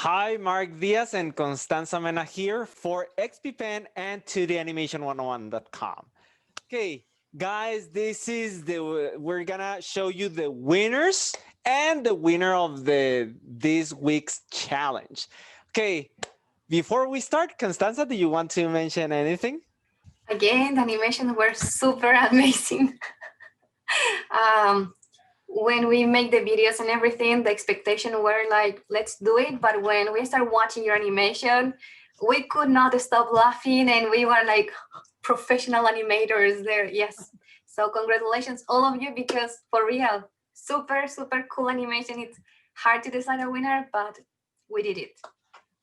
Hi, Mark Diaz and Constanza Mena here for XPPen and 2danimation101.com. Okay, guys, we're gonna show you the winners and the winner of this week's challenge. Okay, before we start, Constanza, do you want to mention anything? Again, the animations were super amazing. um, when we make the videos and everything, the expectation were like, let's do it. But when we start watching your animation, we could not stop laughing and we were like professional animators there. Yes. So congratulations, all of you, because for real, super, super cool animation. It's hard to decide a winner, but we did it.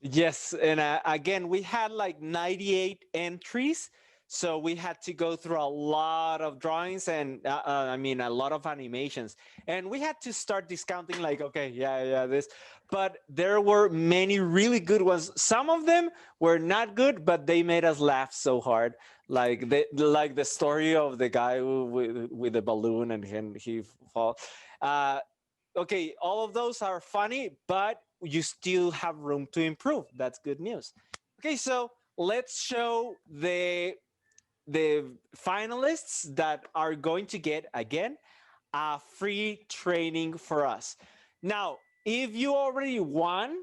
Yes, and again, we had like 98 entries, so we had to go through a lot of drawings and I mean a lot of animations, and we had to start discounting like, okay, yeah, this, but there were many really good ones. Some of them were not good, but they made us laugh so hard, like the story of the guy with the balloon and he fall. Uh, okay, all of those are funny, but you still have room to improve. That's good news. Okay, so let's show the finalists that are going to get again a free training for us. Now, if you already won,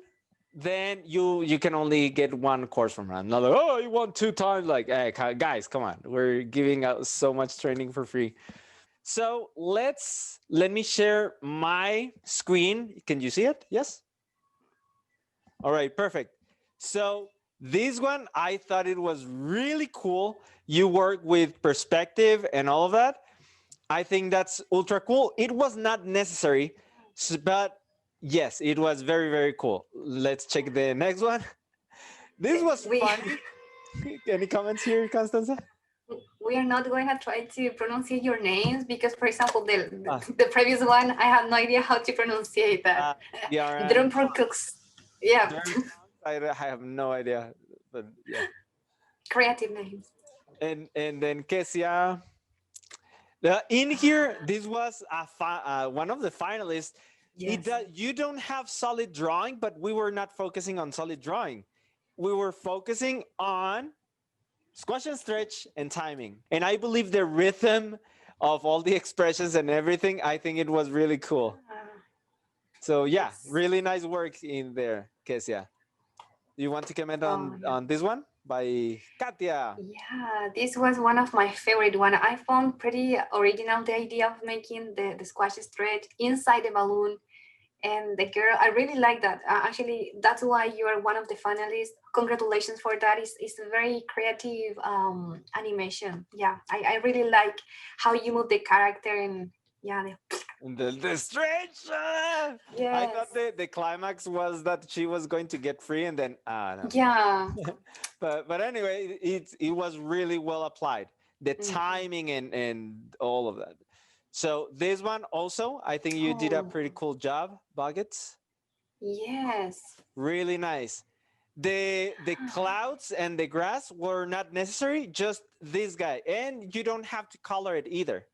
then you can only get one course from us. Not like, oh, you won 2 times. Like, hey, guys, come on, we're giving out so much training for free. So let me share my screen. Can you see it? Yes. All right, perfect. So this one, I thought it was really cool. You work with perspective and all of that. I think that's ultra cool. It was not necessary, but yes, it was very, very cool. Let's check the next one. This was We funny. Any comments here, Constanza? we are not going to try to pronounce your names because, for example, Ah, the previous one, I have no idea how to pronounce that. uh, DRM. Drumpercooks, yeah, There I have no idea, but yeah. creative names. And then Kesia. In here, this was one of the finalists. Yes. You don't have solid drawing, but we were not focusing on solid drawing. We were focusing on squash and stretch and timing. And I believe the rhythm of all the expressions and everything, I think it was really cool. So yeah, Yes. really nice work in there, Kesia. Do you want to comment on this one by Katia? Yeah, this was one of my favorite one. I found pretty original the idea of making the squash stretch inside the balloon. And the girl, I really like that. Actually, that's why you are one of the finalists. Congratulations for that. It's a very creative animation. Yeah, I really like how you move the character and yeah. And the stretch. I Yes. thought the climax was that she was going to get free, and then no. Yeah. But anyway, it was really well applied. The Mhm. timing and all of that. So this one also, I think you did a Oh, pretty cool job, Buckets. yes. Really nice. The clouds and the grass were not necessary, just this guy. And you don't have to color it either.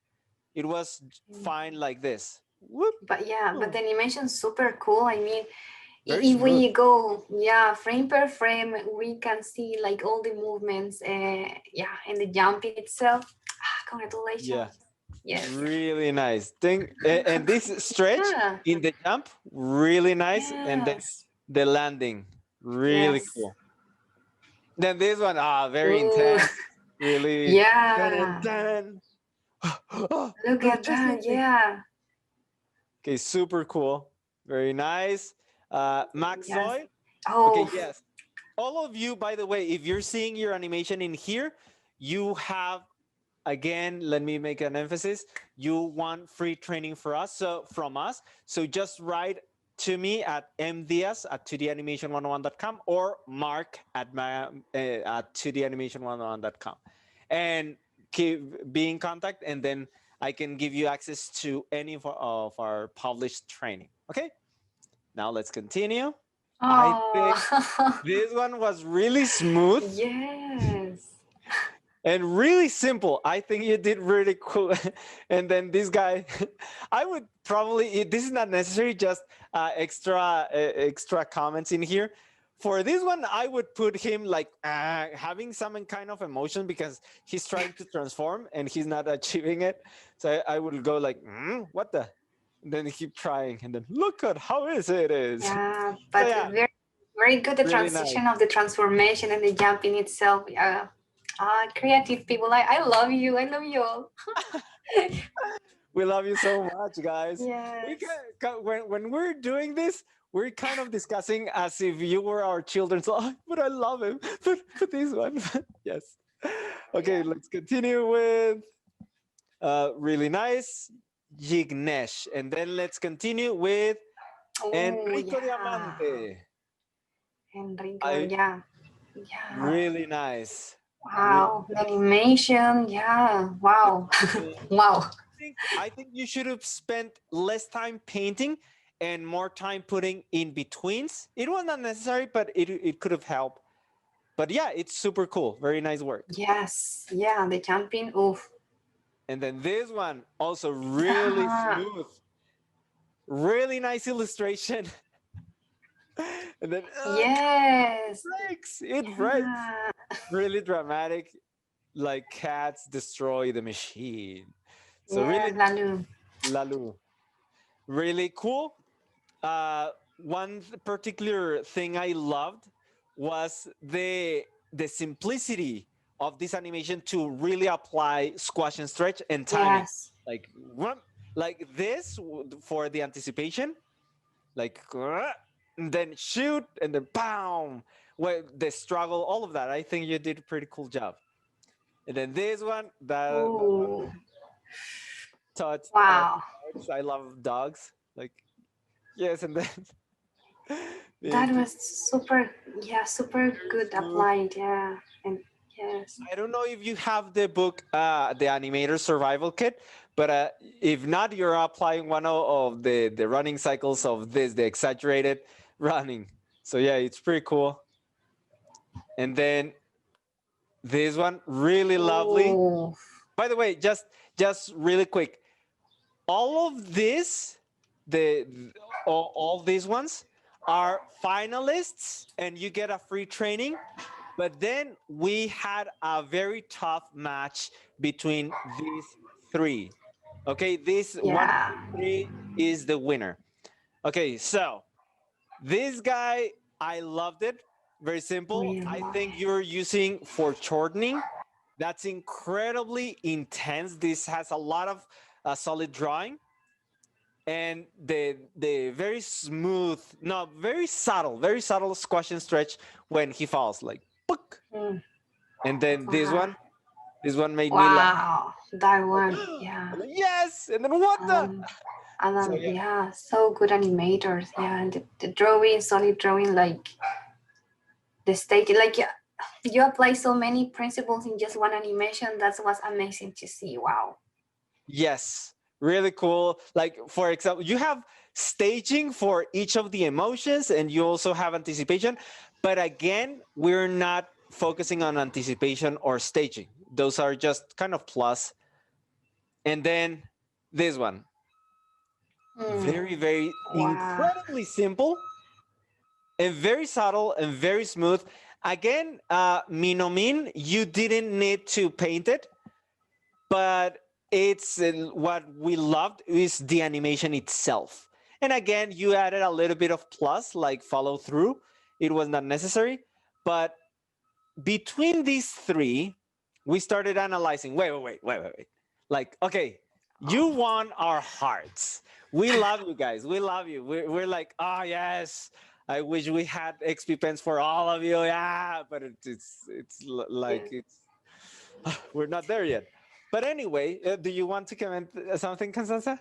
It was fine like this. Whoop. But yeah, but Boom. the animation's super cool. I mean, Very if smooth. we go, yeah, frame per frame, we can see like all the movements, yeah, and the jumping itself. Yeah. Congratulations. Yes. Really nice. And this stretch Yeah. in the jump, really nice. And then Yes. the landing, really Yes. cool. Then this one, very Ooh. intense, really. Dun, Yeah. dun. Look We're at just that. landing. Yeah. Okay, super cool. Very nice. Max Yes. Zoy. Okay, Oh. yes. All of you, by the way, if you're seeing your animation in here, you have, again, let me make an emphasis. You want free training from us. So just write to me at mdias at 2danimation101.com or mark at 2danimation101.com and be in contact, and then I can give you access to any of our published training. Okay, now let's continue. I think Oh. this one was really smooth. Yes. and really simple. I think you did really cool. And then this guy, I would probably, this is not necessary, just extra comments in here. For this one, I would put him like having some kind of emotion because he's trying to transform and he's not achieving it. So I would go like, what the? And then keep trying, and then look at how easy it is. Yeah, So but yeah, very, very good. The really nice. transition of the transformation and the jumping itself. Creative people. I love you. I love you all. We love you so much, guys. We Yes. when we're doing this, we're kind of discussing as if you were our children. So, "Oh, but I love him. But this one, yes. Okay, Yeah. let's continue with really nice Jignesh, and then let's continue with Oh, Enrico yeah. Diamante. Enrico. I Yeah. Yeah. really nice. Really Wow. The nice. animation. Yeah. Wow. Wow. I think you should have spent less time painting and more time putting in betweens. It was not necessary, but it could have helped. But yeah, it's super cool. Very nice work. Yes. Yeah. The jumping. Oof. And then this one also really Yeah. smooth, really nice illustration. And then Yes. it breaks. Yeah. Really dramatic, like cats destroy the machine. So Yeah. really, Lalu. Lalu, really cool. One particular thing I loved was the simplicity of this animation to really apply squash and stretch and timing. Yes. Like like this for the anticipation, like and then shoot and then bam. Well, the struggle, all of that. I think you did a pretty cool job. And then this one, that one Oh. touched our Wow. hearts. I love dogs. Like yes, and then That it- was super, yeah, super good smooth. applied. Yeah. And yes. I don't know if you have the book, the Animator Survival Kit, but if not, you're applying one of the running cycles of this, the exaggerated running. So yeah, it's pretty cool. And then this one, really lovely. Oh. By the way, just really quick, all of this, the all these ones are finalists, and you get a free training. But then we had a very tough match between these three. Okay, this one of Yeah. the three is the winner. Okay, so this guy, I loved it. Very simple. We I love think it. you're using for shortening. That's incredibly intense. This has a lot of solid drawing, and the very smooth, no, very subtle squash and stretch when he falls, like book. Mm. And then Wow. this one made me laugh. Wow. That Like, one. Yeah. I'm like, yes, and then what the? Alan. So Alan. yeah, Yeah. So good animators. Yeah. And the drawing, solid drawing, like the stage, like yeah, you apply so many principles in just one animation. That's what's amazing to see. Wow. yes, really cool. Like for example, you have staging for each of the emotions, and you also have anticipation. But again, we're not focusing on anticipation or staging. Those are just kind of plus. And then this one, Mm. very Wow. incredibly simple and very subtle and very smooth. Again, Minomin, you didn't need to paint it, but it's what we loved is the animation itself. And again, you added a little bit of plus, like follow through. It was not necessary, but between these three, we started analyzing. Wait. Like, okay, you Oh. won our hearts. We love you guys. We love you. We're like, oh yes. I wish we had XP pens for all of you. Yeah, but Yeah. like it's we're not there yet. But anyway, do you want to comment something, Constanza?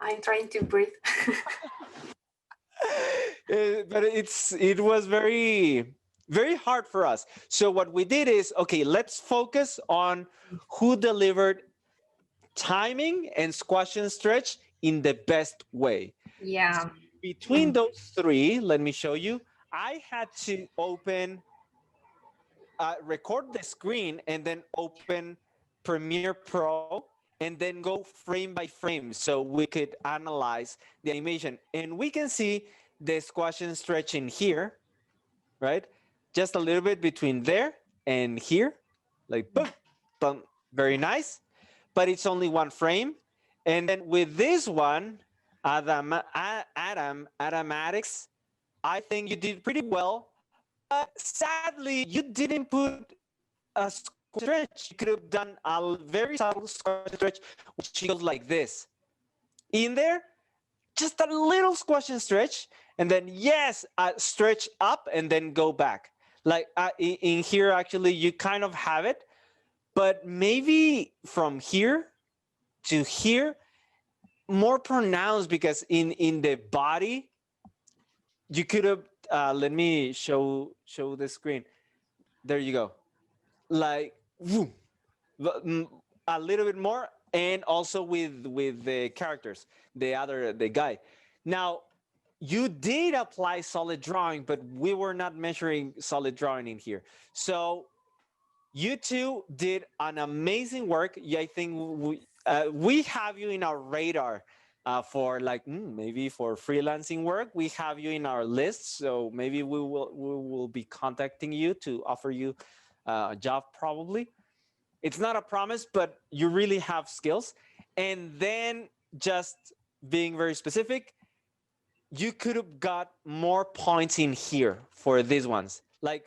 I'm trying to breathe. But it was very hard for us. So what we did is, okay, let's focus on who delivered timing and squash and stretch in the best way. Yeah. Between those three, let me show you. I had to open record the screen and then open Premiere Pro and then go frame by frame so we could analyze the animation. And we can see the squash and stretch in here, right? Just a little bit between there and here, like boom, boom, very nice. But it's only one frame. And then with this one, Adamatics, I think you did pretty well. But sadly, you didn't put a stretch. You could have done a very subtle stretch, which goes like this. In there, just a little squash and stretch, and then yes, stretch up and then go back. Like in here, actually, you kind of have it, but maybe from here to here, more pronounced, because in the body, you could have. Let me show the screen. There you go. Like woo, a little bit more, and also with the characters, the guy. Now, you did apply solid drawing, but we were not measuring solid drawing in here. So you two did an amazing work. Yeah, I think we have you in our radar for like maybe for freelancing work. We have you in our list, so maybe we will be contacting you to offer you a job probably. It's not a promise, but you really have skills. And then just being very specific, you could have got more points in here for these ones. Like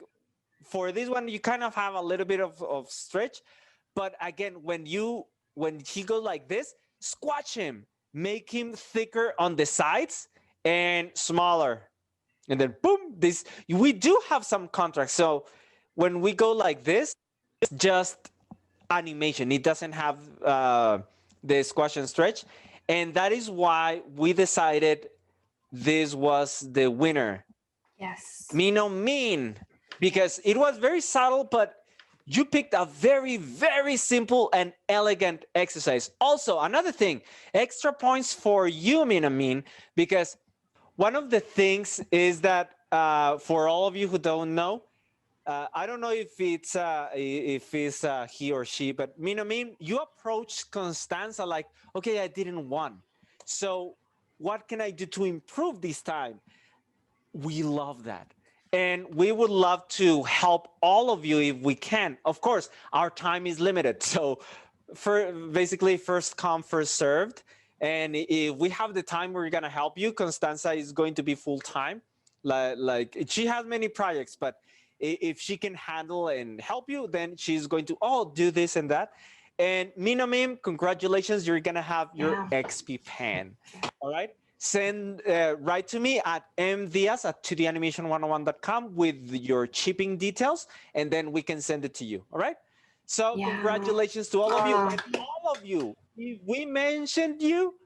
for this one, you kind of have a little bit of stretch, but again, when he goes like this, squash him, make him thicker on the sides and smaller. And then boom, this, we do have some contrast. So when we go like this, it's just animation. It doesn't have the squash and stretch. And that is why we decided this was the winner. Yes. Mino Mean, because it was very subtle, but you picked a very, very simple and elegant exercise. Also, another thing, extra points for you, Mino Mean, because one of the things is that for all of you who don't know, I don't know if it's he or she, but Mino Mean, you approached Constanza like, okay, I didn't win. So what can I do to improve this time? We love that. And we would love to help all of you if we can. Of course, our time is limited. So for basically first come, first served. And if we have the time, we're going to help you. Constanza is going to be full time. Like she has many projects, but if she can handle and help you, then she's going to do this and that. And Mino Mim, congratulations. You're going to have your XPPen. All right. Send write to me at mdiaz@2danimation101.com with your shipping details, and then we can send it to you. All right. So congratulations to all of you. And all of you, if we mentioned you,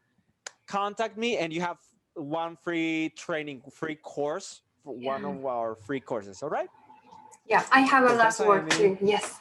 contact me, and you have one free course for one of our free courses. All right. Yeah, I have a last word too. Yes.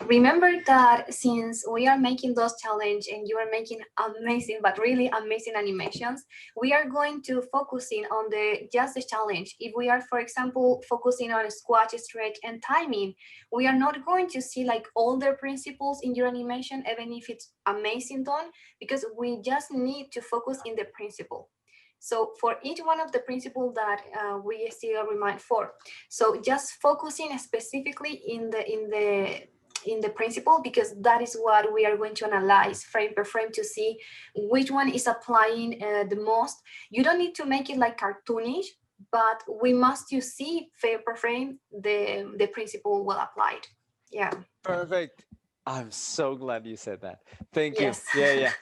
Remember that since we are making those challenge and you are making amazing, but really amazing animations, we are going to focusing on just the challenge. If we are, for example, focusing on squash, stretch, and timing, we are not going to see like all the principles in your animation, even if it's amazing done, because we just need to focus in the principle. So for each one of the principles that we still remind for, so just focusing specifically in the principle, because that is what we are going to analyze frame per frame to see which one is applying the most. You don't need to make it like cartoonish, but we must you see frame per frame the principle well applied. Yeah. Perfect. I'm so glad you said that. Thank you. Yes. Yeah.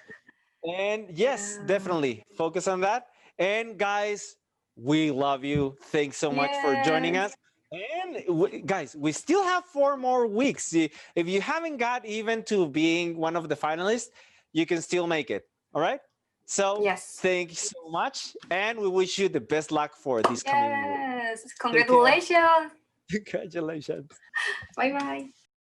And yes, definitely focus on that. And guys, we love you. Thanks so much for joining us. And guys, we still have 4 more weeks. If you haven't got even to being one of the finalists, you can still make it. All right. So thank you so much. And we wish you the best luck for this coming week. Congratulations. Congratulations. Bye-bye.